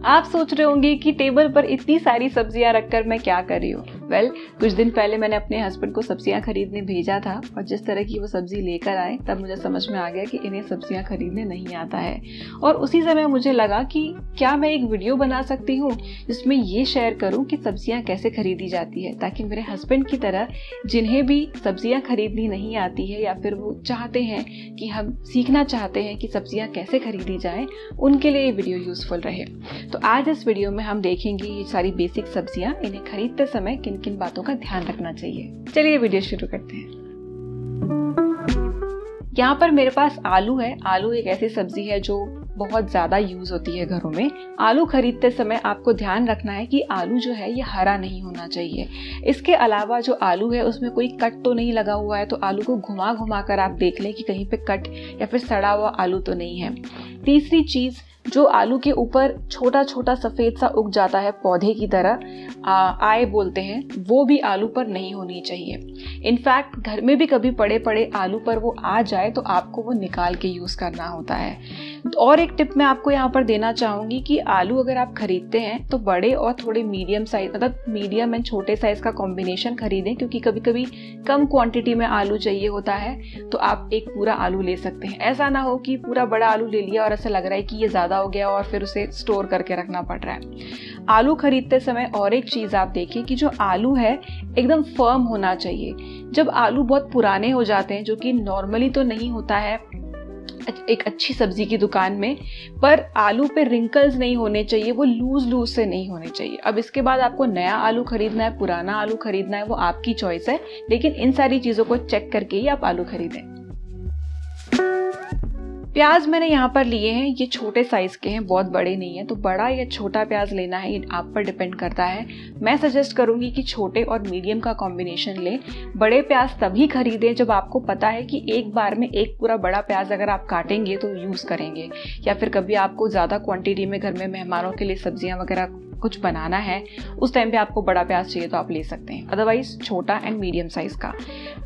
आप सोच रहे होंगे कि टेबल पर इतनी सारी सब्जियां रखकर मैं क्या कर रही हूँ। कुछ दिन पहले मैंने अपने हस्बैंड को सब्जियां खरीदने भेजा था और जिस तरह की वो सब्जी लेकर आए तब मुझे समझ में आ गया कि इन्हें सब्जियां खरीदने नहीं आता है। और उसी समय मुझे लगा कि क्या मैं एक वीडियो बना सकती हूँ जिसमें ये शेयर करूँ कि सब्जियां कैसे खरीदी जाती है, ताकि मेरे हस्बैंड की तरह जिन्हें भी सब्जियां खरीदनी नहीं आती है या फिर वो चाहते हैं कि हम सीखना चाहते हैं कि सब्जियां कैसे खरीदी जाएं, उनके लिए ये वीडियो यूजफुल रहे। तो आज इस वीडियो में हम देखेंगे ये सारी बेसिक सब्जियां, इन्हें खरीदते समय किन किन बातों का ध्यान रखना चाहिए। चलिए वीडियो शुरू करते हैं। यहाँ पर मेरे पास आलू है। आलू एक ऐसी सब्जी है जो बहुत ज्यादा यूज होती है घरों में। आलू खरीदते समय आपको ध्यान रखना है कि आलू जो है ये हरा नहीं होना चाहिए। इसके अलावा जो आलू है उसमें कोई कट तो नहीं लगा हुआ है, तो आलू को घुमा घुमा कर आप देख लें कि कहीं पे कट या फिर सड़ा हुआ आलू तो नहीं है। तीसरी चीज, जो आलू के ऊपर छोटा छोटा सफेद सा उग जाता है पौधे की तरह, आय बोलते हैं, वो भी आलू पर नहीं होनी चाहिए। इनफैक्ट घर में भी कभी पड़े पड़े आलू पर वो आ जाए तो आपको वो निकाल के यूज करना होता है। और एक टिप मैं आपको यहाँ पर देना चाहूंगी कि आलू अगर आप खरीदते हैं तो बड़े और थोड़े मीडियम साइज, मतलब मीडियम एंड छोटे साइज का कॉम्बिनेशन खरीदें, क्योंकि कभी कभी कम क्वांटिटी में आलू चाहिए होता है तो आप एक पूरा आलू ले सकते हैं। ऐसा ना हो कि पूरा बड़ा आलू ले लिया और ऐसा लग रहा है कि ये ज्यादा हो गया और फिर उसे स्टोर करके रखना पड़ रहा है। आलू खरीदते समय और एक चीज आप देखिए कि जो आलू है एकदम फर्म होना चाहिए। जब आलू बहुत पुराने हो जाते हैं, जो कि नॉर्मली तो नहीं होता है एक अच्छी सब्जी की दुकान में, पर आलू पे रिंकल्स नहीं होने चाहिए, वो लूज लूज से नहीं होने चाहिए। अब इसके बाद आपको नया आलू खरीदना है, पुराना आलू खरीदना है, वो आपकी चॉइस है, लेकिन इन सारी चीजों को चेक करके ही आप आलू खरीदें। प्याज मैंने यहाँ पर लिए हैं, ये छोटे साइज के हैं, बहुत बड़े नहीं है, तो बड़ा या छोटा प्याज लेना है ये आप पर डिपेंड करता है। मैं सजेस्ट करूंगी कि छोटे और मीडियम का कॉम्बिनेशन लें। बड़े प्याज तभी खरीदें जब आपको पता है कि एक बार में एक पूरा बड़ा प्याज अगर आप काटेंगे तो यूज करेंगे, या फिर कभी आपको ज्यादा क्वांटिटी में घर में मेहमानों के लिए सब्जियां वगैरह कुछ बनाना है, उस टाइम पे आपको बड़ा प्याज चाहिए तो आप ले सकते हैं। अदरवाइज छोटा एंड मीडियम साइज का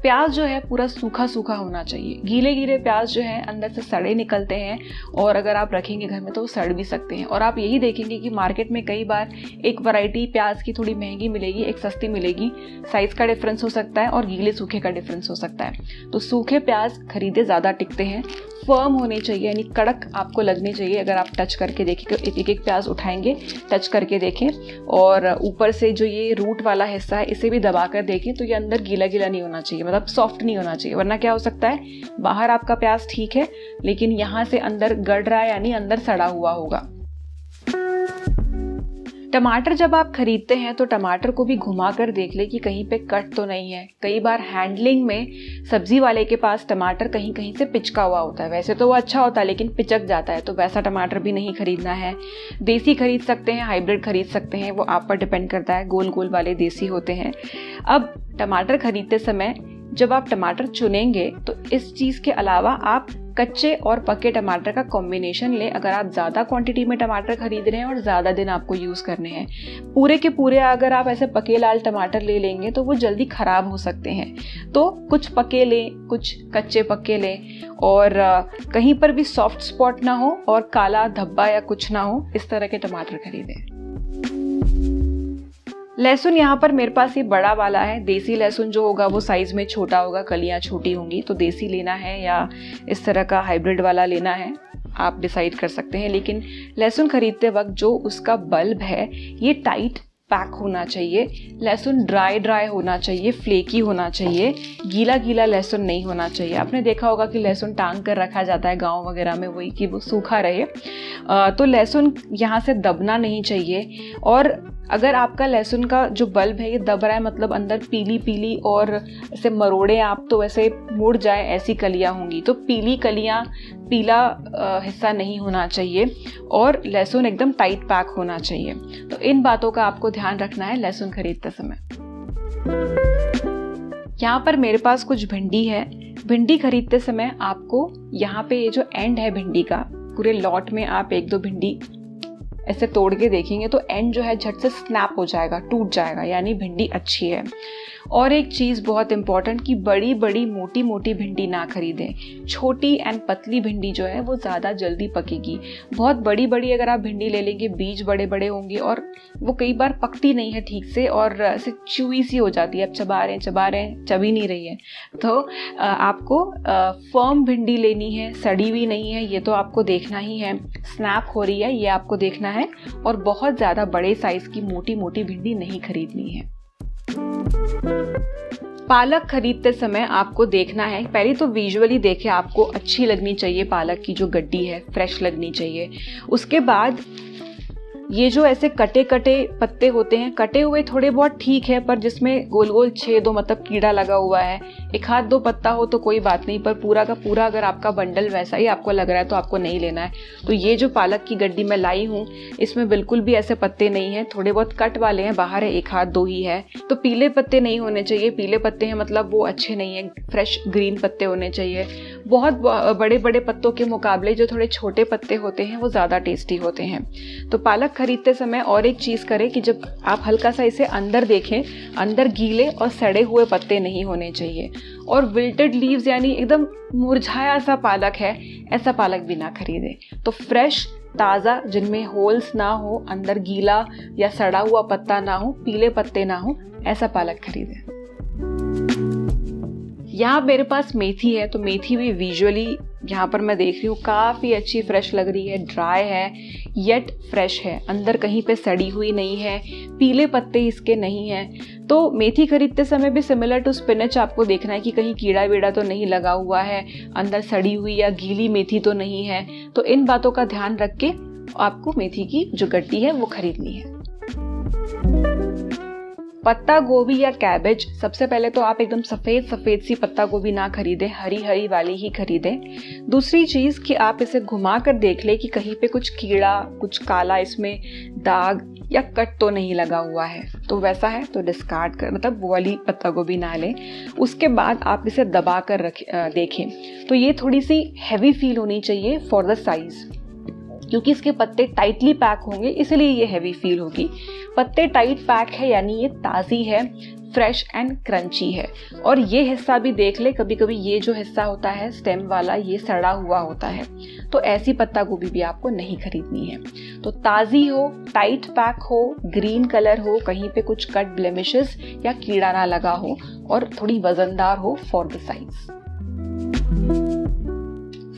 प्याज जो है पूरा सूखा सूखा होना चाहिए। गीले गीले प्याज जो है अंदर से सड़े निकलते हैं और अगर आप रखेंगे घर में तो वो सड़ भी सकते हैं। और आप यही देखेंगे कि मार्केट में कई बार एक वैरायटी प्याज की थोड़ी महंगी मिलेगी, एक सस्ती मिलेगी। साइज का डिफरेंस हो सकता है और गीले सूखे का डिफरेंस हो सकता है। तो सूखे प्याज खरीदे ज्यादा टिकते हैं। फर्म होने चाहिए, यानी कड़क आपको लगने चाहिए। अगर आप टच करके देखेंगे, एक एक प्याज उठाएंगे, टच करके देखें और ऊपर से जो ये रूट वाला हिस्सा है इसे भी दबा कर देखें, तो ये अंदर गीला गीला नहीं होना चाहिए, मतलब सॉफ्ट नहीं होना चाहिए। वरना क्या हो सकता है, बाहर आपका प्याज ठीक है लेकिन यहाँ से अंदर गड़ रहा है, यानी अंदर सड़ा हुआ होगा। टमाटर जब आप खरीदते हैं तो टमाटर को भी घुमा कर देख ले कि कहीं पे कट तो नहीं है। कई बार हैंडलिंग में सब्जी वाले के पास टमाटर कहीं कहीं से पिचका हुआ होता है। वैसे तो वो अच्छा होता है लेकिन पिचक जाता है, तो वैसा टमाटर भी नहीं खरीदना है। देसी खरीद सकते हैं, हाइब्रिड खरीद सकते हैं, वो आप पर डिपेंड करता है। गोल गोल वाले देसी होते हैं। अब टमाटर खरीदते समय जब आप टमाटर चुनेंगे तो इस चीज के अलावा आप कच्चे और पके टमाटर का कॉम्बिनेशन लें। अगर आप ज़्यादा क्वांटिटी में टमाटर खरीद रहे हैं और ज़्यादा दिन आपको यूज़ करने हैं, पूरे के पूरे अगर आप ऐसे पके लाल टमाटर ले लेंगे तो वो जल्दी ख़राब हो सकते हैं। तो कुछ पके लें, कुछ कच्चे पके लें, और कहीं पर भी सॉफ्ट स्पॉट ना हो और काला धब्बा या कुछ ना हो, इस तरह के टमाटर खरीदें। लहसुन यहाँ पर मेरे पास ये बड़ा वाला है। देसी लहसुन जो होगा वो साइज में छोटा होगा, कलियाँ छोटी होंगी, तो देसी लेना है या इस तरह का हाइब्रिड वाला लेना है, आप डिसाइड कर सकते हैं। लेकिन लहसुन खरीदते वक्त जो उसका बल्ब है ये टाइट पैक होना चाहिए। लहसुन ड्राई होना चाहिए, फ्लेकी होना चाहिए, गीला गीला लहसुन नहीं होना चाहिए। आपने देखा होगा कि लहसुन टांग कर रखा जाता है गांव वगैरह में, वही कि वो सूखा रहे। तो लहसुन यहाँ से दबना नहीं चाहिए। और अगर आपका लहसुन का जो बल्ब है ये दब रहा है, मतलब अंदर पीली पीली और ऐसे मरोड़े आप तो ऐसे मुड़ जाए, ऐसी कलियां होंगी, तो पीली कलियां, पीला हिस्सा नहीं होना चाहिए और लहसुन एकदम टाइट पैक होना चाहिए। तो इन बातों का आपको ध्यान रखना है लहसुन खरीदते समय। यहाँ पर मेरे पास कुछ भिंडी है। भिंडी खरीदते समय आपको यहाँ पे ये जो एंड है भिंडी का, पूरे लॉट में आप एक दो भिंडी ऐसे तोड़ के देखेंगे तो एंड जो है झट से स्नैप हो जाएगा, टूट जाएगा, यानी भिंडी अच्छी है। और एक चीज़ बहुत इम्पॉर्टेंट कि बड़ी बड़ी मोटी मोटी भिंडी ना खरीदें। छोटी एंड पतली भिंडी जो है वो ज़्यादा जल्दी पकेगी। बहुत बड़ी बड़ी अगर आप भिंडी ले लेंगे, बीज बड़े बड़े होंगे और वो कई बार पकती नहीं है ठीक से और ऐसे चुई सी हो जाती है, आप चबा रहे हैं चब ही नहीं रही है। तो आपको फर्म भिंडी लेनी है, सड़ी हुई नहीं है ये तो आपको देखना ही है, स्नैप हो रही है ये आपको देखना है, और बहुत ज़्यादा बड़े साइज़ की मोटी मोटी भिंडी नहीं खरीदनी है। पालक खरीदते समय आपको देखना है, पहले तो विजुअली देखें, आपको अच्छी लगनी चाहिए पालक की जो गड्डी है, फ्रेश लगनी चाहिए। उसके बाद ये जो ऐसे कटे कटे पत्ते होते हैं, कटे हुए थोड़े बहुत ठीक है, पर जिसमें गोल गोल छेद हो, मतलब कीड़ा लगा हुआ है, एक हाथ दो पत्ता हो तो कोई बात नहीं, पर पूरा का पूरा अगर आपका बंडल वैसा ही आपको लग रहा है तो आपको नहीं लेना है। तो ये जो पालक की गड्डी मैं लाई हूँ इसमें बिल्कुल भी ऐसे पत्ते नहीं है, थोड़े बहुत कट वाले हैं, बाहर है एक हाथ दो ही है। तो पीले पत्ते नहीं होने चाहिए, पीले पत्ते हैं मतलब वो अच्छे नहीं है, फ्रेश ग्रीन पत्ते होने चाहिए। बहुत बड़े बड़े पत्तों के मुकाबले जो थोड़े छोटे पत्ते होते हैं वो ज़्यादा टेस्टी होते हैं। तो पालक खरीदते समय और एक चीज़ करें कि जब आप हल्का सा इसे अंदर देखें, अंदर गीले और सड़े हुए पत्ते नहीं होने चाहिए, और विल्टेड लीव्स यानी एकदम मुरझाया सा पालक है, ऐसा पालक भी ना खरीदें। तो फ्रेश ताज़ा जिनमें होल्स ना हो, अंदर गीला या सड़ा हुआ पत्ता ना हो, पीले पत्ते ना हो, ऐसा पालक खरीदें। यहाँ मेरे पास मेथी है, तो मेथी भी विजुअली यहाँ पर मैं देख रही हूँ काफ़ी अच्छी फ्रेश लग रही है, ड्राई है येट फ्रेश है, अंदर कहीं पे सड़ी हुई नहीं है, पीले पत्ते इसके नहीं हैं। तो मेथी खरीदते समय भी सिमिलर टू स्पिनच आपको देखना है कि कहीं कीड़ा वीड़ा तो नहीं लगा हुआ है, अंदर सड़ी हुई या गीली मेथी तो नहीं है। तो इन बातों का ध्यान रख के आपको मेथी की जो गड्डी है वो खरीदनी है। पत्ता गोभी या कैबेज, सबसे पहले तो आप एकदम सफ़ेद सफ़ेद सी पत्ता गोभी ना खरीदें, हरी हरी वाली ही खरीदें। दूसरी चीज़ कि आप इसे घुमा कर देख लें कि कहीं पे कुछ कीड़ा, कुछ काला इसमें दाग या कट तो नहीं लगा हुआ है, तो वैसा है तो डिस्कार्ड कर, मतलब वो वाली पत्ता गोभी ना लें। उसके बाद आप इसे दबा कर देखें तो ये थोड़ी सी हैवी फील होनी चाहिए फॉर द साइज़, क्योंकि इसके पत्ते टाइटली पैक होंगे इसलिए ये हैवी फील होगी। पत्ते टाइट पैक है यानी ये ताज़ी है, फ्रेश एंड क्रंची है। और ये हिस्सा भी देख ले, कभी कभी ये जो हिस्सा होता है स्टेम वाला ये सड़ा हुआ होता है, तो ऐसी पत्ता गोभी भी आपको नहीं खरीदनी है। तो ताज़ी हो, टाइट पैक हो, ग्रीन कलर हो, कहीं पे कुछ कट ब्लेमिशेस या कीड़ा ना लगा हो, और थोड़ी वजनदार हो फॉर द साइज।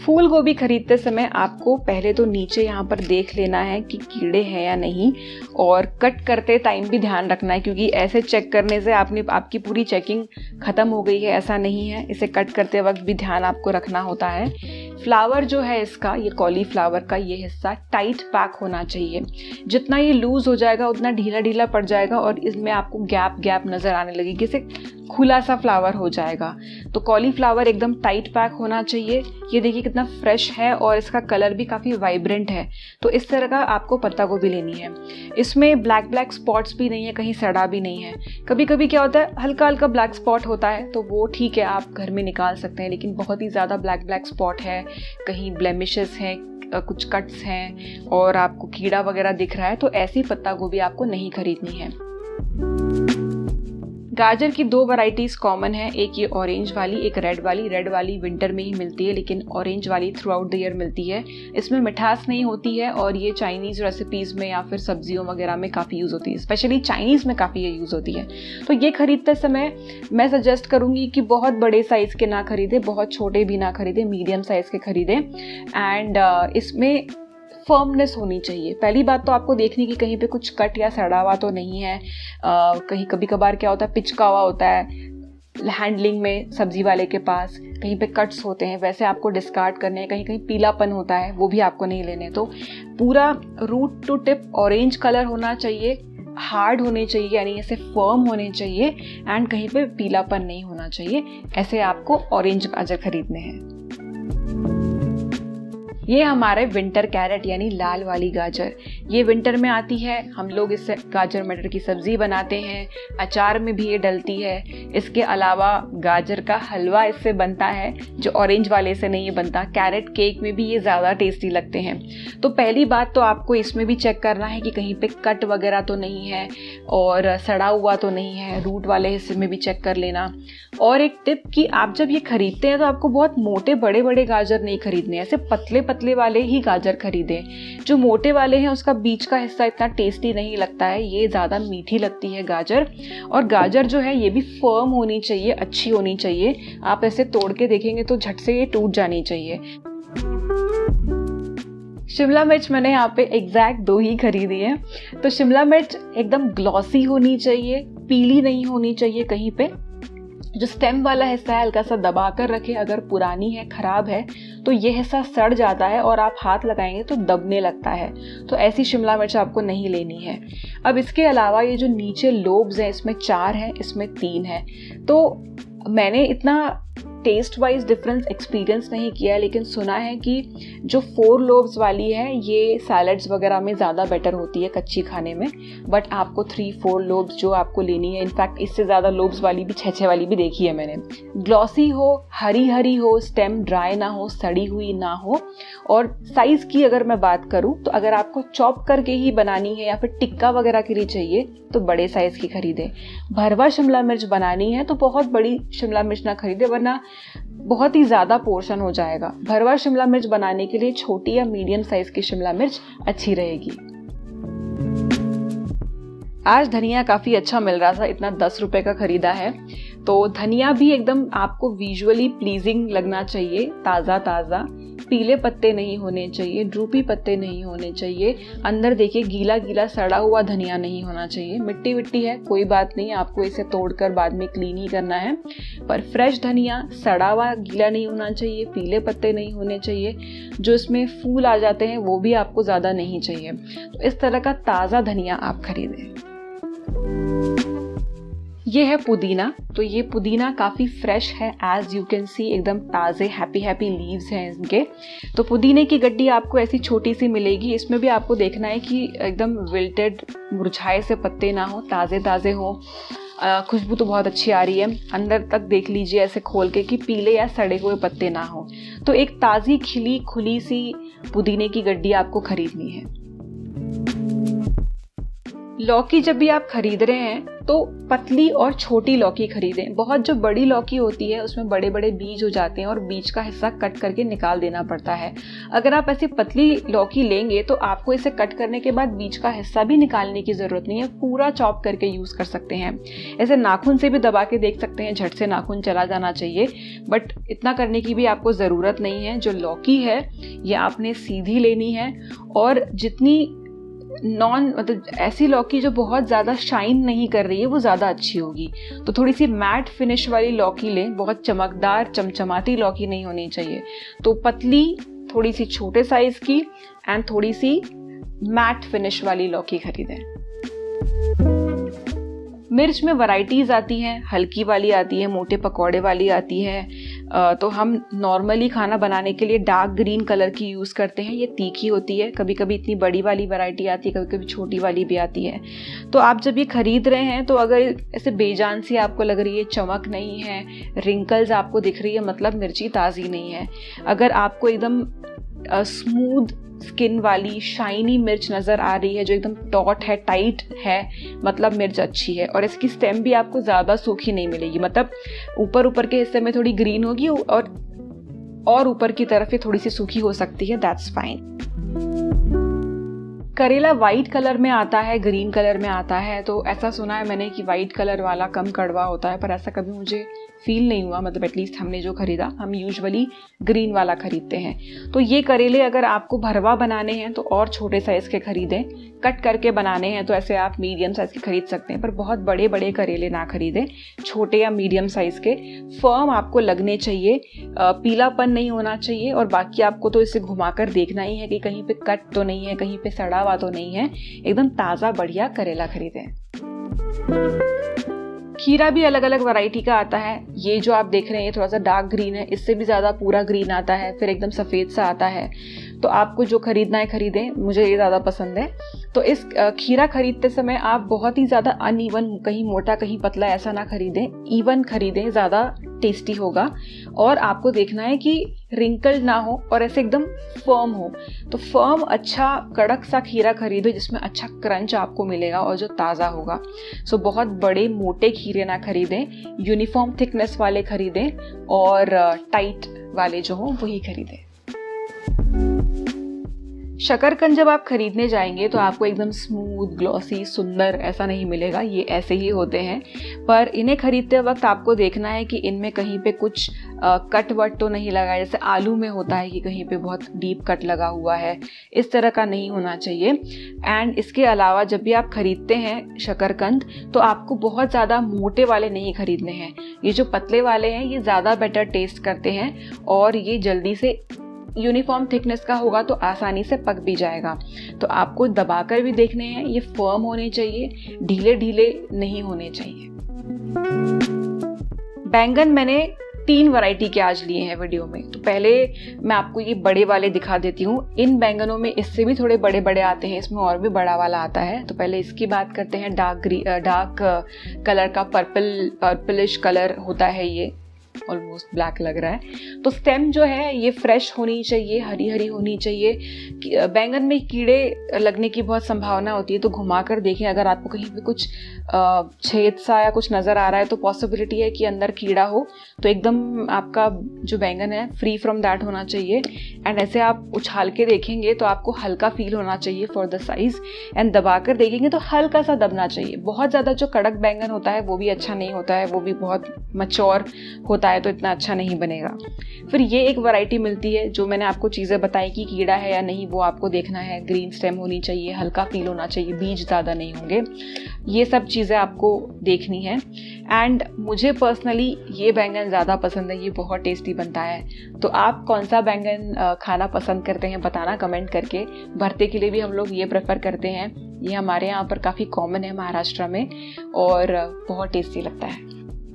फूल गोभी खरीदते समय आपको पहले तो नीचे यहाँ पर देख लेना है कि कीड़े हैं या नहीं, और कट करते टाइम भी ध्यान रखना है, क्योंकि ऐसे चेक करने से आपकी पूरी चेकिंग ख़त्म हो गई है ऐसा नहीं है, इसे कट करते वक्त भी ध्यान आपको रखना होता है। फ्लावर जो है इसका, ये कॉलीफ्लावर का ये हिस्सा टाइट पैक होना चाहिए, जितना ये लूज हो जाएगा उतना ढीला ढीला पड़ जाएगा और इसमें आपको गैप नज़र आने लगेगी, इसे खुला सा फ्लावर हो जाएगा। तो कॉलीफ्लावर एकदम टाइट पैक होना चाहिए। ये देखिए कितना फ्रेश है और इसका कलर भी काफ़ी वाइब्रेंट है, तो इस तरह का आपको पत्ता गोभी लेनी है। इसमें ब्लैक स्पॉट्स भी नहीं है, कहीं सड़ा भी नहीं है। कभी कभी क्या होता है हल्का हल्का ब्लैक स्पॉट होता है, तो वो ठीक है आप घर में निकाल सकते हैं, लेकिन बहुत ही ज़्यादा ब्लैक स्पॉट है, कहीं ब्लेमिशेस हैं, कुछ कट्स हैं और आपको कीड़ा वगैरह दिख रहा है, तो ऐसी पत्ता गोभी आपको नहीं खरीदनी है। गाजर की दो वैरायटीज़ कॉमन है, एक ये ऑरेंज वाली, एक रेड वाली। रेड वाली विंटर में ही मिलती है, लेकिन ऑरेंज वाली थ्रू आउट द ईयर मिलती है। इसमें मिठास नहीं होती है और ये चाइनीज़ रेसिपीज़ में या फिर सब्जियों वगैरह में काफ़ी यूज़ होती है, स्पेशली चाइनीज़ में काफ़ी ये यूज़ होती है। तो ये खरीदते समय मैं सजेस्ट करूँगी कि बहुत बड़े साइज़ के ना खरीदें, बहुत छोटे भी ना खरीदें, मीडियम साइज़ के खरीदें। एंड इसमें फर्मनेस होनी चाहिए। पहली बात तो आपको देखनी कि कहीं पे कुछ कट या सड़ा हुआ तो नहीं है। कहीं कभी कभार क्या होता है पिचका हुआ होता है हैंडलिंग में, सब्जी वाले के पास कहीं पे कट्स होते हैं, वैसे आपको डिस्कार्ड करने हैं। कहीं कहीं पीलापन होता है, वो भी आपको नहीं लेने। तो पूरा root to tip orange colour होना चाहिए, हार्ड होने चाहिए यानी ऐसे फर्म होने चाहिए, एंड कहीं पे पीलापन नहीं होना चाहिए। ऐसे आपको ऑरेंज गाजर खरीदने हैं। ये हमारे विंटर कैरेट यानी लाल वाली गाजर, ये विंटर में आती है। हम लोग इससे गाजर मटर की सब्जी बनाते हैं, अचार में भी ये डलती है। इसके अलावा गाजर का हलवा इससे बनता है, जो ऑरेंज वाले से नहीं बनता। कैरेट केक में भी ये ज़्यादा टेस्टी लगते हैं। तो पहली बात तो आपको इसमें भी चेक करना है कि कहीं पे कट वगैरह तो नहीं है और सड़ा हुआ तो नहीं है। रूट वाले हिस्से में भी चेक कर लेना। और एक टिप कि आप जब ये खरीदते हैं तो आपको बहुत मोटे बड़े बड़े गाजर नहीं खरीदने, ऐसे पतले पतले वाले ही गाजर खरीदें। जो मोटे वाले हैं उसका बीच का हिस्सा इतना टेस्टी नहीं लगता है, ये ज़्यादा मीठी लगती है गाजर। और गाजर जो है ये भी फर्म होनी चाहिए, अच्छी होनी चाहिए। आप ऐसे तोड़ के देखेंगे तो झट से ये टूट जानी चाहिए। शिमला मिर्च मैंने यहाँ पे एग्जैक्ट 2 ही खरीदी है। तो शिमला मिर्च एकदम ग्लॉसी होनी चाहिए, पीली नहीं होनी चाहिए कहीं पे। जो स्टेम वाला हिस्सा है हल्का सा दबा कर रखें। अगर पुरानी है, खराब है, तो ये हिस्सा सड़ जाता है और आप हाथ लगाएंगे तो दबने लगता है। तो ऐसी शिमला मिर्च आपको नहीं लेनी है। अब इसके अलावा ये जो नीचे लोब्स हैं, इसमें 4 हैं, इसमें 3 है। तो मैंने इतना टेस्ट वाइज डिफरेंस एक्सपीरियंस नहीं किया है, लेकिन सुना है कि जो 4 लोब्स वाली है ये सैलड्स वगैरह में ज़्यादा बेटर होती है कच्ची खाने में। बट आपको 3-4 लोब्स जो आपको लेनी है, इनफैक्ट इससे ज़्यादा लोब्स वाली भी 6-6 वाली भी देखी है मैंने। ग्लॉसी हो, हरी हरी हो, स्टेम ड्राई ना हो, सड़ी हुई ना हो। और साइज़ की अगर मैं बात करूँ तो अगर आपको चॉप करके ही बनानी है या फिर टिक्का वगैरह के लिए चाहिए तो बड़े साइज़ की खरीदें। भरवा शिमला मिर्च बनानी है तो बहुत बड़ी शिमला मिर्च ना खरीदें, वरना बहुत ही ज़्यादा पोर्शन हो जाएगा। भरवा शिमला मिर्च बनाने के लिए छोटी या मीडियम साइज़ की शिमला मिर्च अच्छी रहेगी। आज धनिया काफ़ी अच्छा मिल रहा था, इतना 10 रुपए का खरीदा है। तो धनिया भी एकदम आपको विजुअली प्लीजिंग लगना चाहिए, ताज़ा ताज़ा। पीले पत्ते नहीं होने चाहिए, ड्रूपी पत्ते नहीं होने चाहिए। अंदर देखिए गीला गीला सड़ा हुआ धनिया नहीं होना चाहिए। मिट्टी मिट्टी है कोई बात नहीं, आपको इसे तोड़कर बाद में क्लीन ही करना है। पर फ्रेश धनिया, सड़ा हुआ गीला नहीं होना चाहिए, पीले पत्ते नहीं होने चाहिए। जो इसमें फूल आ जाते हैं वो भी आपको ज़्यादा नहीं चाहिए। तो इस तरह का ताज़ा धनिया आप खरीदें। ये है पुदीना। तो ये पुदीना काफ़ी फ्रेश है, एज यू कैन सी एकदम ताज़े हैप्पी हैप्पी लीव्स हैं इनके। तो पुदीने की गड्डी आपको ऐसी छोटी सी मिलेगी। इसमें भी आपको देखना है कि एकदम विल्टेड मुरझाए से पत्ते ना हो, ताज़े ताज़े हो। खुशबू तो बहुत अच्छी आ रही है। अंदर तक देख लीजिए ऐसे खोल के कि पीले या सड़े हुए पत्ते ना हो। तो एक ताज़ी खिली खुली सी पुदीने की गड्डी आपको खरीदनी है। लौकी जब भी आप खरीद रहे हैं तो पतली और छोटी लौकी खरीदें। बहुत जो बड़ी लौकी होती है उसमें बड़े बड़े बीज हो जाते हैं और बीज का हिस्सा कट करके निकाल देना पड़ता है। अगर आप ऐसी पतली लौकी लेंगे तो आपको इसे कट करने के बाद बीज का हिस्सा भी निकालने की ज़रूरत नहीं है, पूरा चॉप करके यूज़ कर सकते हैं। ऐसे नाखून से भी दबा के देख सकते हैं, झट से नाखून चला जाना चाहिए, बट इतना करने की भी आपको ज़रूरत नहीं है। जो लौकी है ये आपने सीधी लेनी है और जितनी मतलब ऐसी लौकी जो बहुत ज़्यादा शाइन नहीं कर रही है वो ज़्यादा अच्छी होगी। तो थोड़ी सी मैट फिनिश वाली लौकी लें, बहुत चमकदार चमचमाती लौकी नहीं होनी चाहिए। तो पतली, थोड़ी सी छोटे साइज़ की एंड थोड़ी सी मैट फिनिश वाली लौकी खरीदें। मिर्च में वैरायटीज़ आती हैं, हल्की वाली आती है, मोटे पकौड़े वाली आती है। तो हम नॉर्मली खाना बनाने के लिए डार्क ग्रीन कलर की यूज़ करते हैं, ये तीखी होती है। कभी कभी इतनी बड़ी वाली वैरायटी आती है, कभी कभी छोटी वाली भी आती है। तो आप जब ये खरीद रहे हैं तो अगर ऐसे बेजान सी आपको लग रही है, चमक नहीं है, रिंकल्स आपको दिख रही है, मतलब मिर्ची ताज़ी नहीं है। अगर आपको एकदम स्मूथ स्किन वाली शाइनी मिर्च नज़र आ रही है, जो एकदम टॉट है, टाइट है, मतलब मिर्च अच्छी है। और इसकी स्टेम भी आपको ज़्यादा सूखी नहीं मिलेगी, मतलब ऊपर ऊपर के हिस्से में थोड़ी ग्रीन होगी और ऊपर की तरफ ये थोड़ी सी सूखी हो सकती है, दैट्स फाइन। करेला वाइट कलर में आता है, ग्रीन कलर में आता है। तो ऐसा सुना है मैंने कि वाइट कलर वाला कम कड़वा होता है, पर ऐसा कभी मुझे फील नहीं हुआ। मतलब एटलीस्ट हमने जो खरीदा, हम यूजुअली ग्रीन वाला खरीदते हैं। तो ये करेले अगर आपको भरवा बनाने हैं तो और छोटे साइज़ के खरीदें। कट करके बनाने हैं तो ऐसे आप मीडियम साइज़ के खरीद सकते हैं, पर बहुत बड़े बड़े करेले ना खरीदें, छोटे या मीडियम साइज़ के। फर्म आपको लगने चाहिए, पीलापन नहीं होना चाहिए। और बाकी आपको तो इसे घुमाकर देखना ही है कि कहीं पे कट तो नहीं है, कहीं पे सड़ा हुआ तो नहीं है। एकदम ताज़ा बढ़िया करेला खरीदें। खीरा भी अलग अलग वैरायटी का आता है। ये जो आप देख रहे हैं ये थोड़ा सा डार्क ग्रीन है, इससे भी ज़्यादा पूरा ग्रीन आता है, फिर एकदम सफ़ेद सा आता है। तो आपको जो खरीदना है खरीदें, मुझे ये ज़्यादा पसंद है। तो इस खीरा खरीदते समय आप बहुत ही ज़्यादा अनइवन, कहीं मोटा कहीं पतला ऐसा ना खरीदें, इवन खरीदें, ज़्यादा टेस्टी होगा। और आपको देखना है कि रिंकल ना हो और ऐसे एकदम फर्म हो। तो फर्म अच्छा कड़क सा खीरा खरीदो जिसमें अच्छा क्रंच आपको मिलेगा और जो ताज़ा होगा। सो बहुत बड़े मोटे खीरे ना खरीदें, यूनिफॉर्म थिकनेस वाले खरीदें और टाइट वाले जो हों वही खरीदें। शकरकंद जब आप खरीदने जाएंगे तो आपको एकदम स्मूथ, ग्लॉसी, सुंदर ऐसा नहीं मिलेगा, ये ऐसे ही होते हैं। पर इन्हें खरीदते वक्त आपको देखना है कि इनमें कहीं पे कुछ कट वट तो नहीं लगा है, जैसे आलू में होता है कि कहीं पे बहुत डीप कट लगा हुआ है, इस तरह का नहीं होना चाहिए। एंड इसके अलावा जब भी आप खरीदते हैं शकरकंद तो आपको बहुत ज़्यादा मोटे वाले नहीं खरीदने हैं। ये जो पतले वाले हैं ये ज़्यादा बेटर टेस्ट करते हैं और ये जल्दी से यूनिफॉर्म थिकनेस का होगा तो आसानी से पक भी जाएगा। तो आपको दबाकर भी देखने हैं, ये फर्म होने चाहिए, ढीले ढीले नहीं होने चाहिए। बैंगन मैंने 3 वैरायटी के आज लिए हैं वीडियो में। तो पहले मैं आपको ये बड़े वाले दिखा देती हूँ। इन बैंगनों में इससे भी थोड़े बड़े बड़े आते हैं, इसमें और भी बड़ा वाला आता है। तो पहले इसकी बात करते हैं। डार्क कलर का पर्पलिश कलर होता है, ये ऑलमोस्ट ब्लैक लग रहा है। तो स्टेम जो है ये फ्रेश होनी चाहिए, हरी हरी होनी चाहिए। बैंगन में कीड़े लगने की बहुत संभावना होती है, तो घुमा कर देखें, अगर आपको कहीं पे कुछ छेद सा या कुछ नज़र आ रहा है तो पॉसिबिलिटी है कि अंदर कीड़ा हो। तो एकदम आपका जो बैंगन है फ्री फ्रॉम दैट होना चाहिए। एंड ऐसे आप उछाल के देखेंगे तो आपको हल्का फील होना चाहिए फॉर द साइज। एंड दबा कर देखेंगे तो हल्का सा दबना चाहिए। बहुत ज़्यादा जो कड़क बैंगन होता है वो भी अच्छा नहीं होता है, वो भी बहुत मैच्योर होता है तो इतना अच्छा नहीं बनेगा। फिर ये एक वैरायटी मिलती है जो मैंने आपको चीज़ें बताई कि कीड़ा है या नहीं वो आपको देखना है। ग्रीन स्टेम होनी चाहिए, हल्का फील होना चाहिए, बीज ज़्यादा नहीं होंगे, ये सब चीज़ें आपको देखनी है। एंड मुझे पर्सनली ये बैंगन ज़्यादा पसंद है, ये बहुत टेस्टी बनता है। तो आप कौन सा बैंगन खाना पसंद करते हैं बताना कमेंट करके। भरते के लिए भी हम लोग ये प्रेफर करते हैं, ये हमारे यहाँ पर काफ़ी कॉमन है महाराष्ट्र में और बहुत टेस्टी लगता है।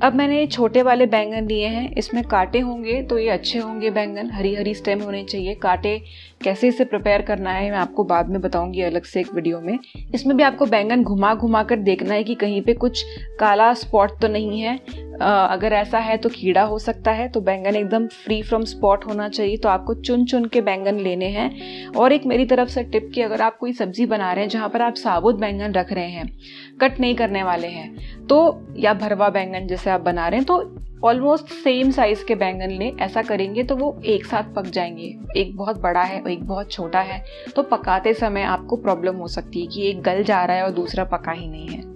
अब मैंने छोटे वाले बैंगन लिए हैं, इसमें कांटे होंगे तो ये अच्छे होंगे बैंगन, हरी हरी स्टेम होने चाहिए। कांटे कैसे इसे प्रिपेयर करना है मैं आपको बाद में बताऊंगी अलग से एक वीडियो में। इसमें भी आपको बैंगन घुमा घुमा कर देखना है कि कहीं पे कुछ काला स्पॉट तो नहीं है। अगर ऐसा है तो कीड़ा हो सकता है। तो बैंगन एकदम फ्री फ्रॉम स्पॉट होना चाहिए। तो आपको चुन चुन के बैंगन लेने हैं। और एक मेरी तरफ से टिप कि अगर आप कोई सब्जी बना रहे हैं जहाँ पर आप साबुत बैंगन रख रहे हैं, कट नहीं करने वाले हैं, तो या भरवा बैंगन जैसे आप बना रहे हैं, तो ऑलमोस्ट सेम साइज के बैंगन लें। ऐसा करेंगे तो वो एक साथ पक जाएंगे। एक बहुत बड़ा है और एक बहुत छोटा है, तो पकाते समय आपको प्रॉब्लम हो सकती है कि एक गल जा रहा है और दूसरा पका ही नहीं है।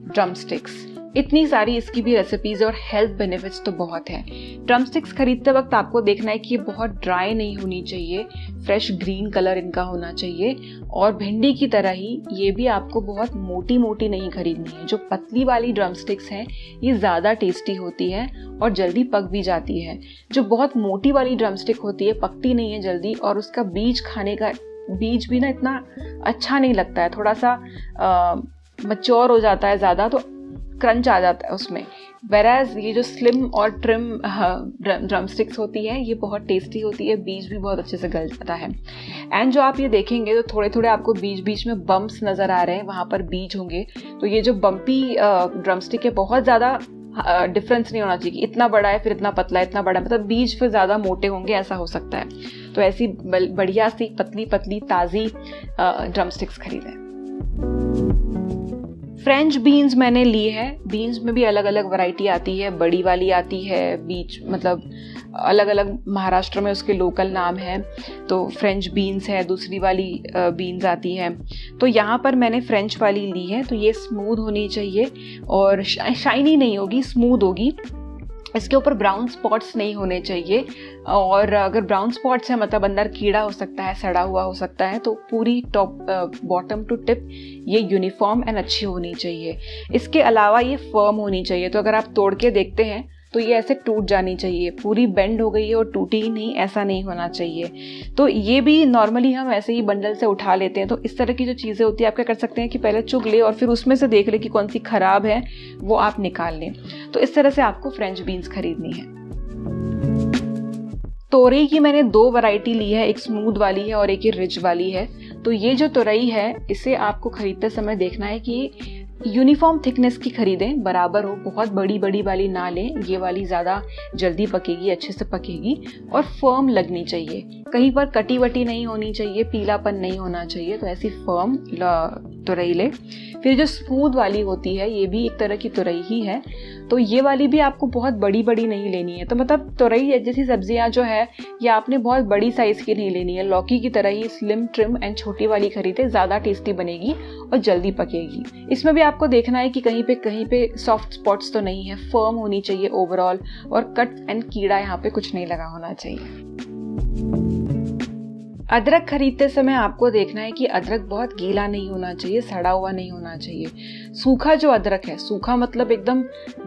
ड्रमस्टिक्स, इतनी सारी इसकी भी रेसिपीज और हेल्थ बेनिफिट्स तो बहुत है। ड्रमस्टिक्स खरीदते वक्त आपको देखना है कि ये बहुत ड्राई नहीं होनी चाहिए, फ्रेश ग्रीन कलर इनका होना चाहिए। और भिंडी की तरह ही ये भी आपको बहुत मोटी मोटी नहीं खरीदनी है। जो पतली वाली ड्रमस्टिक्स हैं ये ज़्यादा टेस्टी होती है और जल्दी पक भी जाती है। जो बहुत मोटी वाली ड्रमस्टिक होती है पकती नहीं है जल्दी, और उसका बीज खाने का बीज भी ना इतना अच्छा नहीं लगता है, थोड़ा सा मैच्योर हो जाता है ज़्यादा, तो क्रंच आ जाता है उसमें। वेराज ये जो स्लिम और ट्रिम ड्रमस्टिक्स होती है ये बहुत टेस्टी होती है, बीज भी बहुत अच्छे से गल जाता है। एंड जो आप ये देखेंगे तो थोड़े थोड़े आपको बीच बीच में बम्प्स नज़र आ रहे हैं, वहाँ पर बीज होंगे। तो ये जो बम्पी ड्रमस्टिक है बहुत ज़्यादा डिफरेंस नहीं होना चाहिए कि इतना बड़ा है फिर इतना पतला, इतना बड़ा, मतलब बीज फिर ज़्यादा मोटे होंगे, ऐसा हो सकता है। तो ऐसी बढ़िया सी पतली पतली ताज़ी ड्रमस्टिक्स खरीदें। फ्रेंच बीन्स मैंने ली है। बीन्स में भी अलग अलग वैरायटी आती है, बड़ी वाली आती है, बीच मतलब अलग अलग महाराष्ट्र में उसके लोकल नाम है। तो फ्रेंच बीन्स है, दूसरी वाली बीन्स आती है। तो यहाँ पर मैंने फ्रेंच वाली ली है। तो ये स्मूथ होनी चाहिए और शाइनी नहीं होगी, स्मूथ होगी। इसके ऊपर ब्राउन स्पॉट्स नहीं होने चाहिए, और अगर ब्राउन स्पॉट्स है मतलब अंदर कीड़ा हो सकता है, सड़ा हुआ हो सकता है। तो पूरी टॉप बॉटम टू टिप ये यूनिफॉर्म एंड अच्छी होनी चाहिए। इसके अलावा ये फर्म होनी चाहिए। तो अगर आप तोड़ के देखते हैं तो ये ऐसे टूट जानी चाहिए, पूरी बेंड हो गई है और टूटी ही नहीं, ऐसा नहीं होना चाहिए। तो ये भी नॉर्मली हम ऐसे ही बंडल से उठा लेते हैं। तो इस तरह की जो चीज़ें होती है आप क्या कर सकते हैं कि पहले चुग ले और फिर उसमें से देख ले कि कौन सी ख़राब है, वो आप निकाल लें। तो इस तरह से आपको फ्रेंच बीन्स खरीदनी है। तोरई की मैंने 2 वैरायटी ली है, एक स्मूथ वाली है और एक ये रिज वाली है। तो ये जो तोरई है इसे आपको खरीदते समय देखना है कि यूनिफॉर्म थिकनेस की खरीदें, बराबर हो, बहुत बड़ी बड़ी वाली ना लें, ये वाली ज़्यादा जल्दी पकेगी, अच्छे से पकेगी और फर्म लगनी चाहिए, कहीं पर कटी वटी नहीं होनी चाहिए, पीलापन नहीं होना चाहिए। तो ऐसी फर्म तुरई ले। फिर जो स्मूथ वाली होती है ये भी एक तरह की तुरई ही है, तो ये वाली भी आपको बहुत बड़ी बड़ी नहीं लेनी है। तो मतलब तुरई जैसी सब्जियां जो है ये आपने बहुत बड़ी साइज़ की नहीं लेनी है, लौकी की तरह ही स्लिम ट्रिम एंड छोटी वाली खरीदे, ज़्यादा टेस्टी बनेगी और जल्दी पकेगी। इसमें भी आपको देखना है कि कहीं पे सॉफ्ट स्पॉट्स तो नहीं है, फर्म होनी चाहिए ओवरऑल, और कट एंड कीड़ा यहाँ पे कुछ नहीं लगा होना चाहिए। अदरक खरीदते समय आपको देखना है कि अदरक बहुत गीला नहीं होना चाहिए, सड़ा हुआ नहीं होना चाहिए। सूखा जो अदरक है, सूखा मतलब एकदम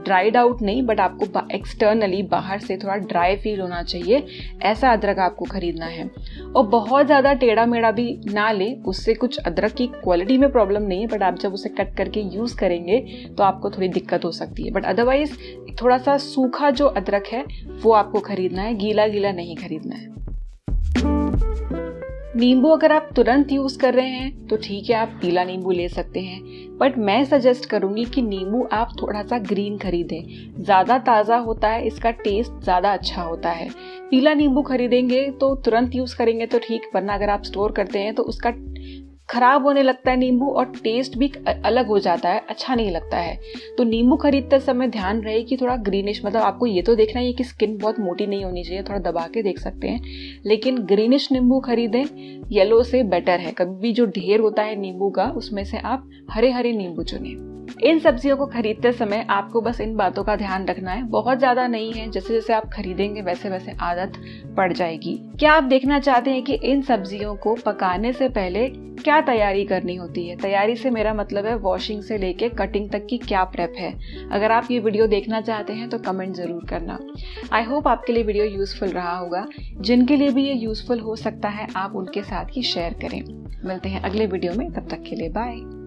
ड्राइड आउट नहीं, बट आपको एक्सटर्नली बाहर से थोड़ा ड्राई फील होना चाहिए, ऐसा अदरक आपको खरीदना है। और बहुत ज़्यादा टेढ़ा मेढ़ा भी ना ले, उससे कुछ अदरक की क्वालिटी में प्रॉब्लम नहीं है, बट आप जब उसे कट करके यूज़ करेंगे तो आपको थोड़ी दिक्कत हो सकती है। बट अदरवाइज थोड़ा सा सूखा जो अदरक है वो आपको खरीदना है, गीला गीला नहीं खरीदना है। नींबू अगर आप तुरंत यूज कर रहे हैं तो ठीक है, आप पीला नींबू ले सकते हैं, बट मैं सजेस्ट करूंगी कि नींबू आप थोड़ा सा ग्रीन खरीदें, ज़्यादा ताज़ा होता है, इसका टेस्ट ज़्यादा अच्छा होता है। पीला नींबू खरीदेंगे तो तुरंत यूज़ करेंगे तो ठीक, वरना अगर आप स्टोर करते हैं तो उसका खराब होने लगता है नींबू और टेस्ट भी अलग हो जाता है, अच्छा नहीं लगता है। तो नींबू खरीदते समय ध्यान रहे कि थोड़ा ग्रीनिश, मतलब आपको ये तो देखना है कि स्किन बहुत मोटी नहीं होनी चाहिए, थोड़ा दबा के देख सकते हैं, लेकिन ग्रीनिश नींबू खरीदें, येलो से बेटर है। कभी भी जो ढेर होता है नींबू का उसमें से आप हरे हरे नींबू चुनें। इन सब्जियों को खरीदते समय आपको बस इन बातों का ध्यान रखना है, बहुत ज़्यादा नहीं है, जैसे जैसे आप खरीदेंगे वैसे वैसे आदत पड़ जाएगी। क्या आप देखना चाहते हैं कि इन सब्जियों को पकाने से पहले क्या तैयारी करनी होती है? तैयारी से मेरा मतलब है वॉशिंग से लेके कटिंग तक की क्या प्रेप है। अगर आप ये वीडियो देखना चाहते हैं तो कमेंट ज़रूर करना। आई होप आपके लिए वीडियो यूज़फुल रहा होगा। जिनके लिए भी ये यूज़फुल हो सकता है आप उनके साथ ही शेयर करें। मिलते हैं अगले वीडियो में, तब तक के लिए बाय।